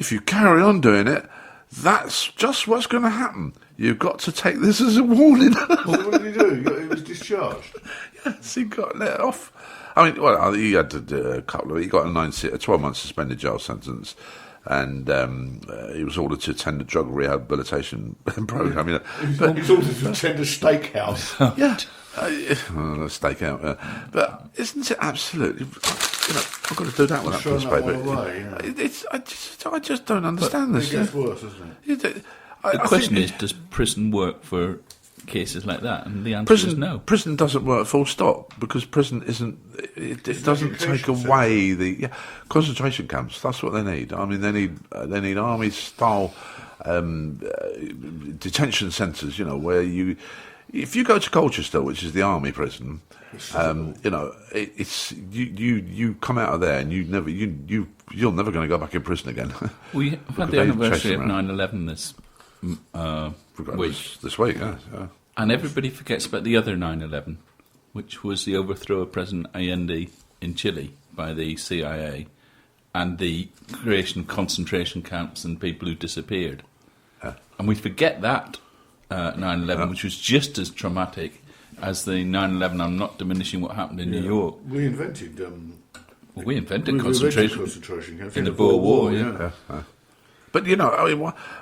if you carry on doing it, that's just what's going to happen. You've got to take this as a warning. So what did he do? He was discharged? Yes, he got let off. I mean, well, he had to do a couple of... He got a 12-month suspended jail sentence, and he was ordered to attend a drug rehabilitation program. You know. He was ordered to attend a steakhouse. Yeah. A stakeout. But isn't it absolutely... I've got to do that with that newspaper. I just don't understand this. It gets worse, doesn't it? The question is, does prison work for cases like that? And the answer is no. Prison doesn't work full stop, because prison isn't... It doesn't take away the... concentration camps, that's what they need. I mean, they need army-style detention centres, where you... If you go to Colchester, which is the army prison, it's you come out of there and you're never going to go back in prison again. We had the anniversary of 9/11 this week. This week, yeah. And everybody forgets about the other 9/11, which was the overthrow of President Allende in Chile by the CIA, and the creation of concentration camps and people who disappeared. And we forget that 9/11, which was just as traumatic as the 9/11. I'm not diminishing what happened in New York. We invented concentration camps in the Boer War. Yeah. But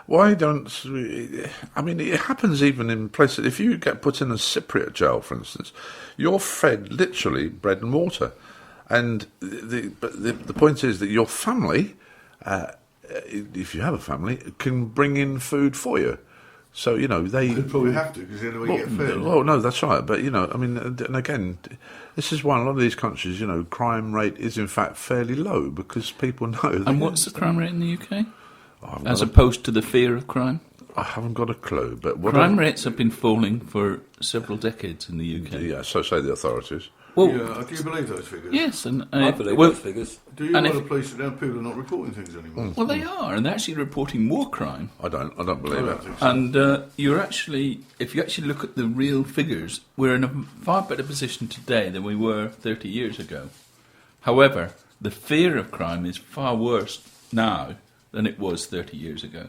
why don't? I mean, it happens even in places. If you get put in a Cypriot jail, for instance, you're fed literally bread and water, and the point is that your family, if you have a family, can bring in food for you. So, they... They'd probably have to, because then we get fed. Well, no, that's right. But, and again, this is why a lot of these countries, crime rate is in fact fairly low, because people know... And what's the crime rate in the UK? As opposed to the fear of crime? I haven't got a clue, but... Crime rates have been falling for several decades in the UK. Yeah, so say the authorities. Well, do you believe those figures? Yes, and I believe those figures. Do you know the police that now people are not reporting things anymore? Well, they are, and they're actually reporting more crime. I don't believe it. So. And if you actually look at the real figures, we're in a far better position today than we were 30 years ago. However, the fear of crime is far worse now than it was 30 years ago.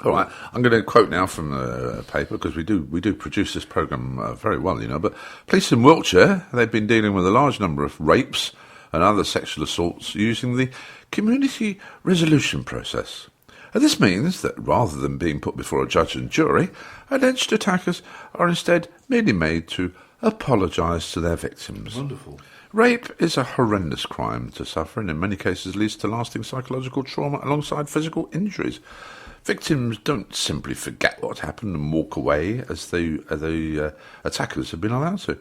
All right, I'm going to quote now from the paper, because we do produce this programme very well, But police in Wiltshire, they've been dealing with a large number of rapes and other sexual assaults using the community resolution process. And this means that rather than being put before a judge and jury, alleged attackers are instead merely made to apologise to their victims. Wonderful. Rape is a horrendous crime to suffer, and in many cases leads to lasting psychological trauma alongside physical injuries. Victims don't simply forget what happened and walk away as the attackers have been allowed to.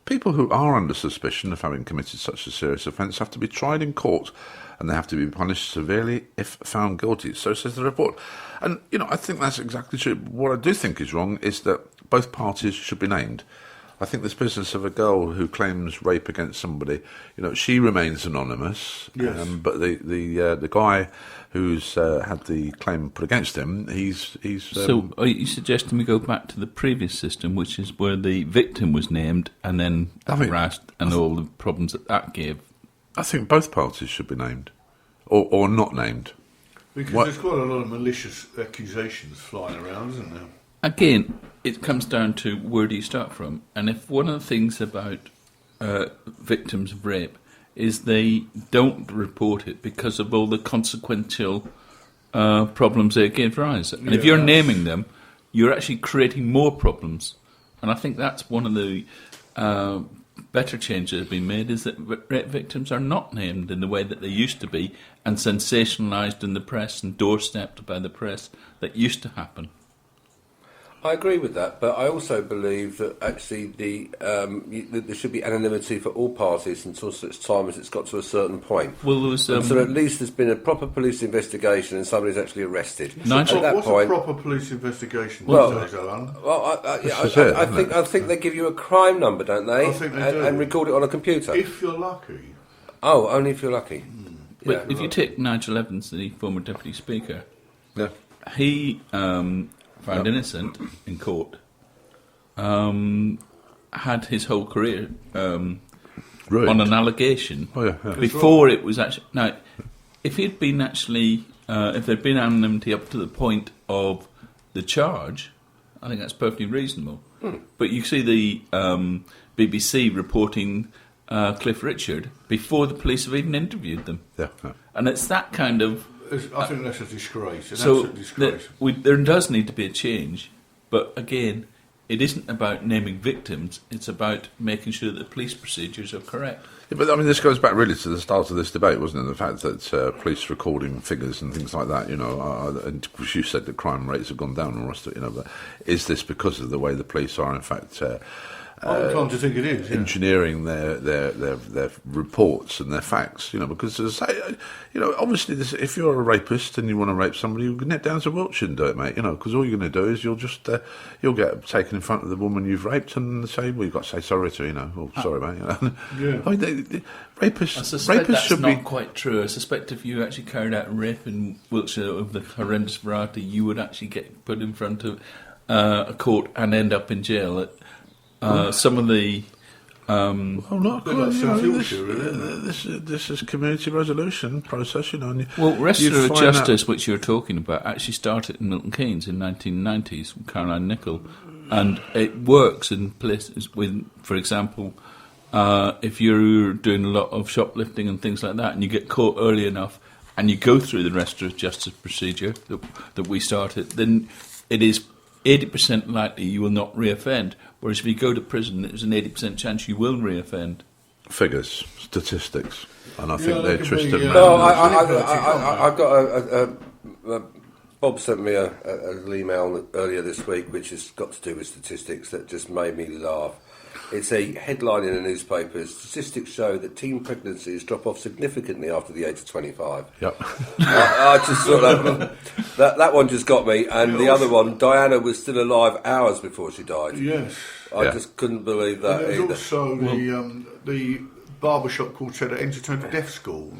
People who are under suspicion of having committed such a serious offence have to be tried in court, and they have to be punished severely if found guilty. So says the report. And, I think that's exactly true. What I do think is wrong is that both parties should be named. I think this business of a girl who claims rape against somebody, she remains anonymous. Yes. But the guy who's had the claim put against him, he's. So are you suggesting we go back to the previous system, which is where the victim was named and then harassed, and all the problems that gave? I think both parties should be named, or not named. Because there's quite a lot of malicious accusations flying around, isn't there? Again, it comes down to where do you start from? And if one of the things about victims of rape is they don't report it because of all the consequential problems they give rise. And if you're naming them, you're actually creating more problems. And I think that's one of the better changes that have been made, is that rape victims are not named in the way that they used to be and sensationalised in the press and doorstepped by the press that used to happen. I agree with that, but I also believe that actually there should be anonymity for all parties until such time as it's got to a certain point. Well, there was, so at least there's been a proper police investigation and somebody's actually arrested. What's a proper police investigation? I think they give you a crime number, don't they? I think they do. And record it on a computer. If you're lucky. Oh, only if you're lucky. But if you take Nigel Evans, the former Deputy Speaker, he... found innocent in court, had his whole career on an allegation before it was actually... Now, if he'd been actually, if there'd been anonymity up to the point of the charge, I think that's perfectly reasonable. But you see the BBC reporting Cliff Richard before the police have even interviewed them. Yeah. And it's that kind of... I think that's a disgrace, an so absolute disgrace. there does need to be a change, but again, it isn't about naming victims, it's about making sure that the police procedures are correct. Yeah, but I mean, this goes back really to the start of this debate, wasn't it? The fact that police recording figures and things like that, you know, and you said that crime rates have gone down and all the rest of it, you know, but is this because of the way the police are, in fact... I'm inclined to think it is. Yeah. Engineering their reports and their facts, you know, because as I say, you know, obviously, if you're a rapist and you want to rape somebody, you can nip down to Wiltshire and do it, mate. You know, because all you're going to do is you'll get taken in front of the woman you've raped and say, well, you've got to say sorry to her, you know, oh, sorry, mate. You know? Yeah. I mean, rapists. I suspect that's should not be quite true. I suspect if you actually carried out a rape in Wiltshire of the horrendous variety, you would actually get put in front of a court and end up in jail. Some of the... Not quite, you know, this is community resolution process, you know. And well, restorative find justice, which you're talking about, actually started in Milton Keynes in 1990s with Caroline Nichol, and it works in places with, for example, if you're doing a lot of shoplifting and things like that, and you get caught early enough, and you go through the restorative justice procedure that we started, then it is 80% likely you will not reoffend. Whereas if you go to prison, there's an 80% chance you will reoffend. Figures, statistics, and I think they they're can twisted. be, No, I've got Bob sent me an email earlier this week, which has got to do with statistics that just made me laugh. It's a headline in a newspaper. Statistics show that teen pregnancies drop off significantly after the age of 25. Yep. I just thought that one just got me. And the other one, Diana was still alive hours before she died. Yes. I just couldn't believe that There's either. also the barbershop quartet that entertained a deaf school.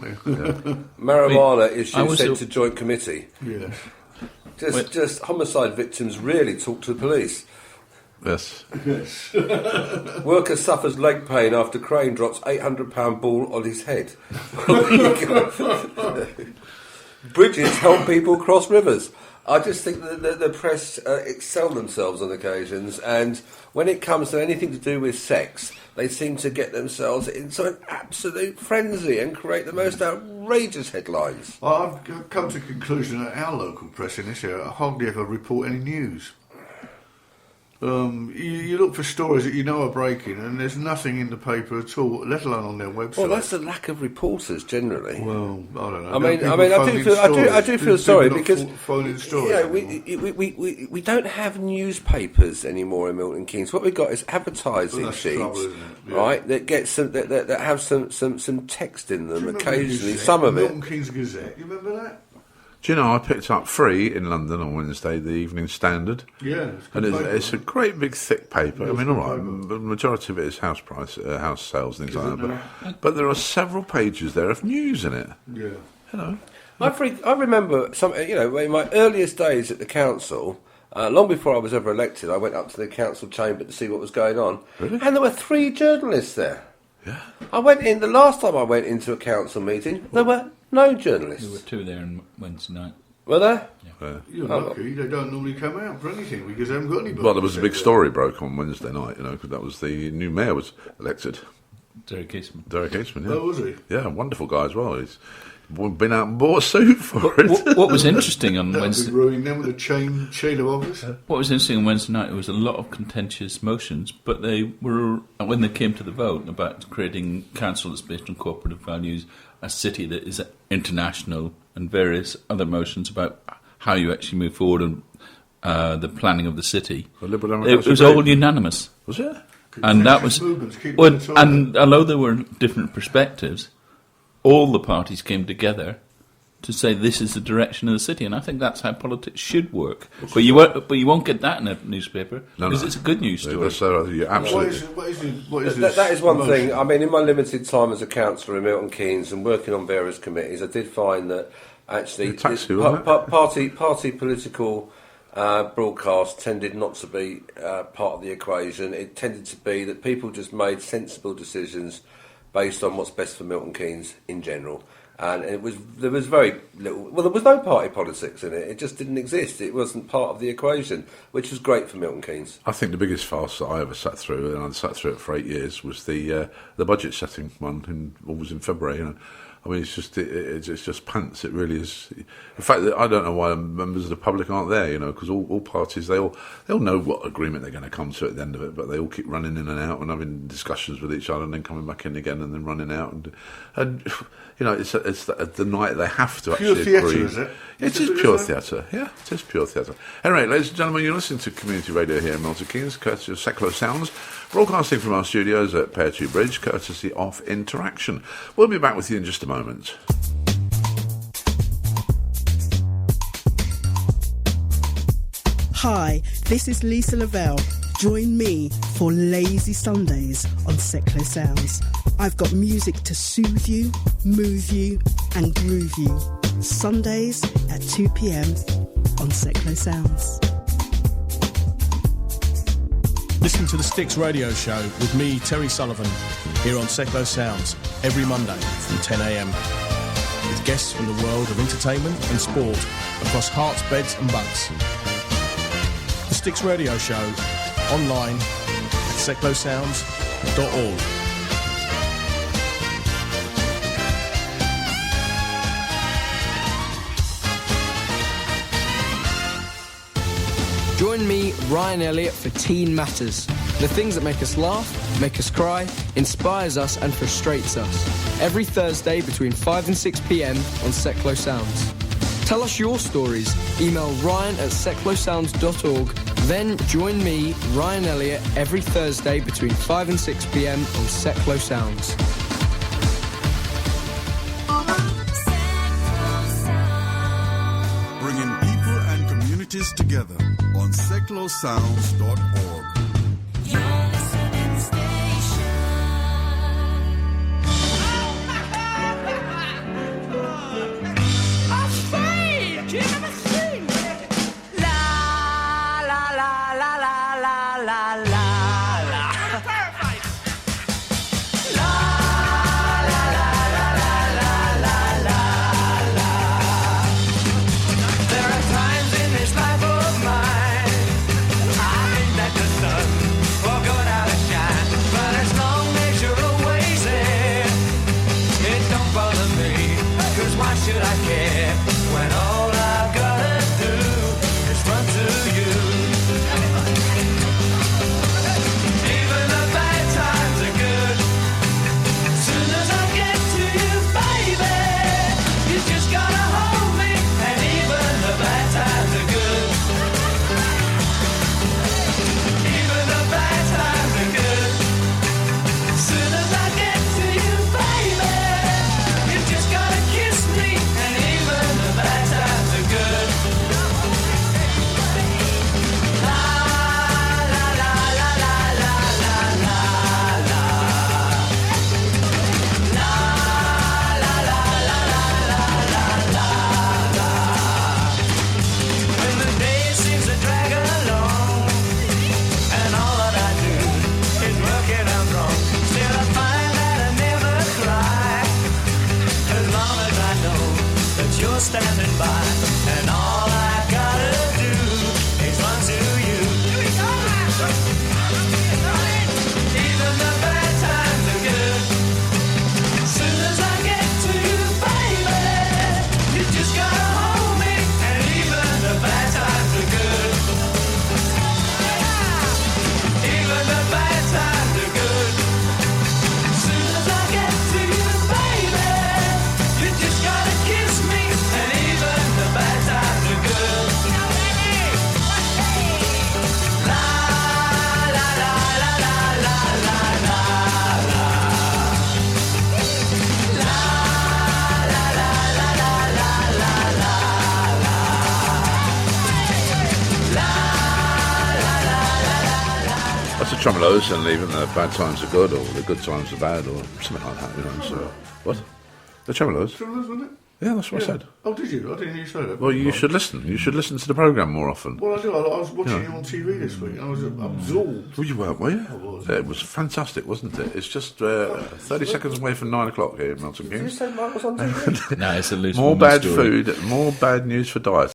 Marijuana issue sent to joint committee. Yes. Just homicide victims really talk to the police. Yes. Yes. Worker suffers leg pain after crane drops £800 ball on his head. Bridges help people cross rivers. I just think that the press excel themselves on occasions, and when it comes to anything to do with sex, they seem to get themselves into an absolute frenzy and create the most outrageous headlines. Well, I've come to the conclusion that our local press in this area hardly ever report any news. You look for stories that you know are breaking, and there's nothing in the paper at all, let alone on their website. Well, that's the lack of reporters generally. Well, I don't know. I do feel sorry because phoning stories. Yeah, we don't have newspapers anymore in Milton Keynes. What we've got is advertising sheets, right? That get that have some text in them occasionally. Some of it. Milton Keynes Gazette. You remember that? Do you know, I picked up free in London on Wednesday, the Evening Standard. Yeah, it's a great big thick paper. I mean, all right, the majority of it is house sales, things like that. But there are several pages there of news in it. Yeah. You know. I remember in my earliest days at the council. Long before I was ever elected, I went up to the council chamber to see what was going on. Really? And there were 3 journalists there. Yeah. The last time I went into a council meeting, there were no journalists. There were 2 there on Wednesday night. Were there? Yeah. You're lucky. They don't normally come out for anything because they haven't got anybody. Well, there was a big story broke on Wednesday night, you know, because that was the new mayor was elected. Derek Eastman. Derek Eastman, yeah. Oh, was he? Yeah, wonderful guy as well. He's been out and bought a suit for it. What was interesting on That'd Wednesday... be ruining them with a chain of office. What was interesting on Wednesday night, there was a lot of contentious motions, but they were, when they came to the vote about creating council that's based on cooperative values, a city that is international, and various other motions about how you actually move forward and the planning of the city, it was all unanimous. Was it? And that was... and although there were different perspectives, all the parties came together to say this is the direction of the city, and I think that's how politics should work. But you won't get that in a newspaper because it's a good news story. That is one thing. I mean, in my limited time as a councillor in Milton Keynes and working on various committees, I did find that actually party political broadcast tended not to be part of the equation. It tended to be that people just made sensible decisions based on what's best for Milton Keynes in general. And there was very little. Well, there was no party politics in it. It just didn't exist. It wasn't part of the equation, which was great for Milton Keynes. I think the biggest farce that I ever sat through, and I sat through it for 8 years, was the budget setting one, always in February. You know, I mean, it's just pants. It really is. In fact, I don't know why members of the public aren't there. You know, because all parties they all know what agreement they're going to come to at the end of it, but they all keep running in and out and having discussions with each other, and then coming back in again, and then running out, and you know, it's the night they have to pure actually theatre, agree. is it? It is pure theatre. Yeah, it is pure theatre. Anyway, ladies and gentlemen, you're listening to community radio here in Milton Keynes, courtesy of Secklow Sounds, broadcasting from our studios at Pear Tree Bridge, courtesy of Interaction. We'll be back with you in just a moment. Hi, this is Lisa Lavelle. Join me for Lazy Sundays on Secklow Sounds. I've got music to soothe you, move you and groove you. Sundays at 2 p.m. on Secklow Sounds. Listen to the Sticks Radio Show with me, Terry Sullivan, here on Secklow Sounds every Monday from 10 a.m. with guests from the world of entertainment and sport across hearts, beds and bucks. The Sticks Radio Show, online at secklowsounds.org. Join me, Ryan Elliott, for Teen Matters. The things that make us laugh, make us cry, inspires us and frustrates us. Every Thursday between 5 and 6 p.m. on Secklow Sounds. Tell us your stories. Email ryan@secklowsounds.org. Then join me, Ryan Elliott, every Thursday between 5 and 6 p.m. on Secklow Sounds. Bringing people and communities together on SecklowSounds.org. Standing by, and all I gotta do is run to you. Even the bad times are good. Soon as I get to you, baby, you just gotta hold me, and even the bad times are good. Even the bad times are good. Soon as I get to you, baby, you just gotta kiss me. That's the Tremolos, and even the bad times are good, or the good times are bad, or something like that, you know. So, what? The Tremolos? Tremolos, wasn't it? Yeah, that's what I said. Oh, did you? I didn't hear you say that. Well, you should listen. You should listen to the programme more often. Well, I do. I was watching you on TV this week. I was absorbed. Well, you weren't, were you? I was. Yeah, it was fantastic, wasn't it? It's just 30 seconds away from 9 o'clock here in Milton Did you Keynes. say Mike was on TV? No, it's a loose More woman bad story. food, more bad news for diet.